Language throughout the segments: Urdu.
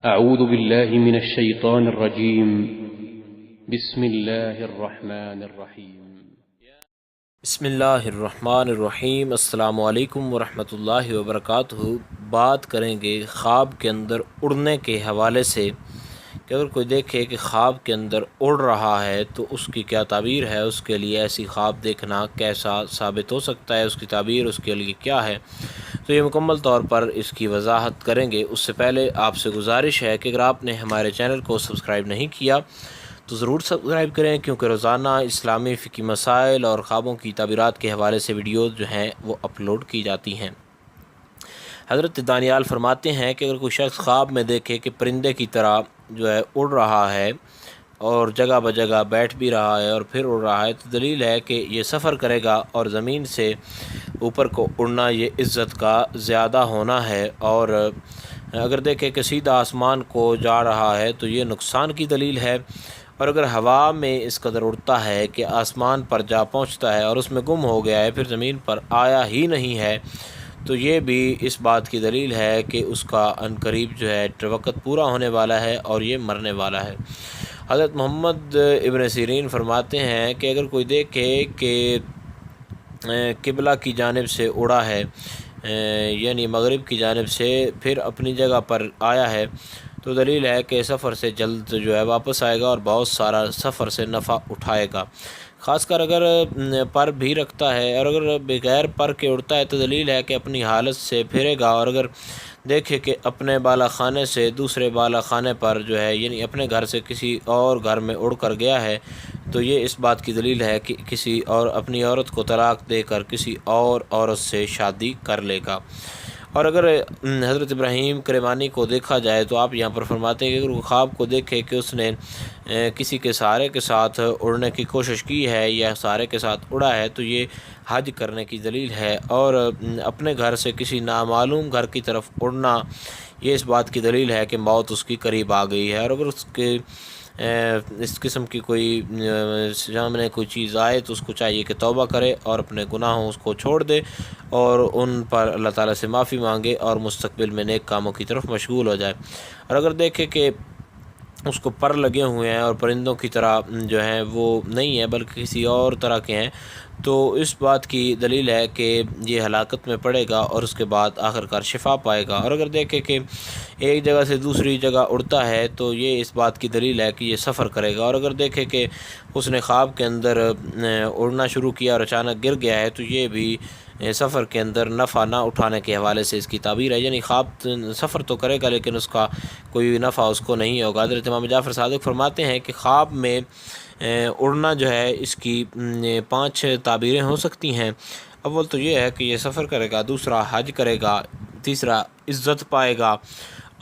أعوذ بالله من الشيطان الرجيم. بسم الله الرحمن الرحيم. بسم اللہ الرحمن الرحیم۔ السلام علیکم ورحمۃ اللہ وبرکاتہ۔ بات کریں گے خواب کے اندر اڑنے کے حوالے سے کہ اگر کوئی دیکھے کہ خواب کے اندر اڑ رہا ہے تو اس کی کیا تعبیر ہے، اس کے لیے ایسی خواب دیکھنا کیسا ثابت ہو سکتا ہے، اس کی تعبیر اس کے لیے کیا ہے، تو یہ مکمل طور پر اس کی وضاحت کریں گے۔ اس سے پہلے آپ سے گزارش ہے کہ اگر آپ نے ہمارے چینل کو سبسکرائب نہیں کیا تو ضرور سبسکرائب کریں، کیونکہ روزانہ اسلامی فقہی مسائل اور خوابوں کی تعبیرات کے حوالے سے ویڈیوز جو ہیں وہ اپلوڈ کی جاتی ہیں۔ حضرت دانیال فرماتے ہیں کہ اگر کوئی شخص خواب میں دیکھے کہ پرندے کی طرح جو ہے اڑ رہا ہے اور جگہ بجگہ بیٹھ بھی رہا ہے اور پھر اڑ رہا ہے، تو دلیل ہے کہ یہ سفر کرے گا، اور زمین سے اوپر کو اڑنا یہ عزت کا زیادہ ہونا ہے، اور اگر دیکھے کہ سیدھا آسمان کو جا رہا ہے تو یہ نقصان کی دلیل ہے، اور اگر ہوا میں اس قدر اڑتا ہے کہ آسمان پر جا پہنچتا ہے اور اس میں گم ہو گیا ہے، پھر زمین پر آیا ہی نہیں ہے، تو یہ بھی اس بات کی دلیل ہے کہ اس کا عنقریب جو ہے وقت پورا ہونے والا ہے اور یہ مرنے والا ہے۔ حضرت محمد ابن سیرین فرماتے ہیں کہ اگر کوئی دیکھے کہ قبلہ کی جانب سے اڑا ہے، یعنی مغرب کی جانب سے، پھر اپنی جگہ پر آیا ہے، تو دلیل ہے کہ سفر سے جلد جو ہے واپس آئے گا اور بہت سارا سفر سے نفع اٹھائے گا، خاص کر اگر پر بھی رکھتا ہے، اور اگر بغیر پر کے اڑتا ہے تو دلیل ہے کہ اپنی حالت سے پھرے گا، اور اگر دیکھے کہ اپنے بالا خانے سے دوسرے بالا خانے پر جو ہے، یعنی اپنے گھر سے کسی اور گھر میں اڑ کر گیا ہے، تو یہ اس بات کی دلیل ہے کہ کسی اور اپنی عورت کو طلاق دے کر کسی اور عورت سے شادی کر لے گا۔ اور اگر حضرت ابراہیم کرمانی کو دیکھا جائے تو آپ یہاں پر فرماتے ہیں کہ اگر وہ خواب کو دیکھے کہ اس نے کسی کے سہارے کے ساتھ اڑنے کی کوشش کی ہے یا سہارے کے ساتھ اڑا ہے، تو یہ حج کرنے کی دلیل ہے، اور اپنے گھر سے کسی نامعلوم گھر کی طرف اڑنا یہ اس بات کی دلیل ہے کہ موت اس کی قریب آ گئی ہے، اور اگر اس قسم کی کوئی سامنے کوئی چیز آئے تو اس کو چاہیے کہ توبہ کرے اور اپنے گناہوں اس کو چھوڑ دے اور ان پر اللہ تعالیٰ سے معافی مانگے اور مستقبل میں نیک کاموں کی طرف مشغول ہو جائے۔ اور اگر دیکھے کہ اس کو پر لگے ہوئے ہیں اور پرندوں کی طرح جو ہیں وہ نہیں ہے بلکہ کسی اور طرح کے ہیں، تو اس بات کی دلیل ہے کہ یہ ہلاکت میں پڑے گا اور اس کے بعد آخر کار شفا پائے گا۔ اور اگر دیکھے کہ ایک جگہ سے دوسری جگہ اڑتا ہے تو یہ اس بات کی دلیل ہے کہ یہ سفر کرے گا، اور اگر دیکھے کہ اس نے خواب کے اندر اڑنا شروع کیا اور اچانک گر گیا ہے، تو یہ بھی سفر کے اندر نفع نہ اٹھانے کے حوالے سے اس کی تعبیر ہے، یعنی خواب سفر تو کرے گا لیکن اس کا کوئی نفع اس کو نہیں ہوگا۔ حضرت امام جعفر صادق فرماتے ہیں کہ خواب میں اڑنا جو ہے اس کی 5 تعبیریں ہو سکتی ہیں۔ اول تو یہ ہے کہ یہ سفر کرے گا، دوسرا حج کرے گا، تیسرا عزت پائے گا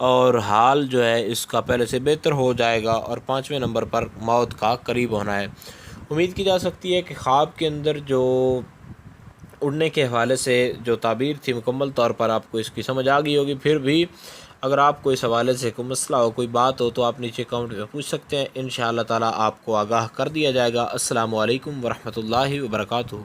اور حال جو ہے اس کا پہلے سے بہتر ہو جائے گا، اور 5ویں نمبر پر موت کا قریب ہونا ہے۔ امید کی جا سکتی ہے کہ خواب کے اندر جو اڑنے کے حوالے سے جو تعبیر تھی مکمل طور پر آپ کو اس کی سمجھ آ گئی ہوگی۔ پھر بھی اگر آپ کو اس حوالے سے کوئی مسئلہ ہو، کوئی بات ہو، تو آپ نیچے کمنٹ میں پوچھ سکتے ہیں، انشاءاللہ تعالی آپ کو آگاہ کر دیا جائے گا۔ السلام علیکم ورحمۃ اللہ وبرکاتہ۔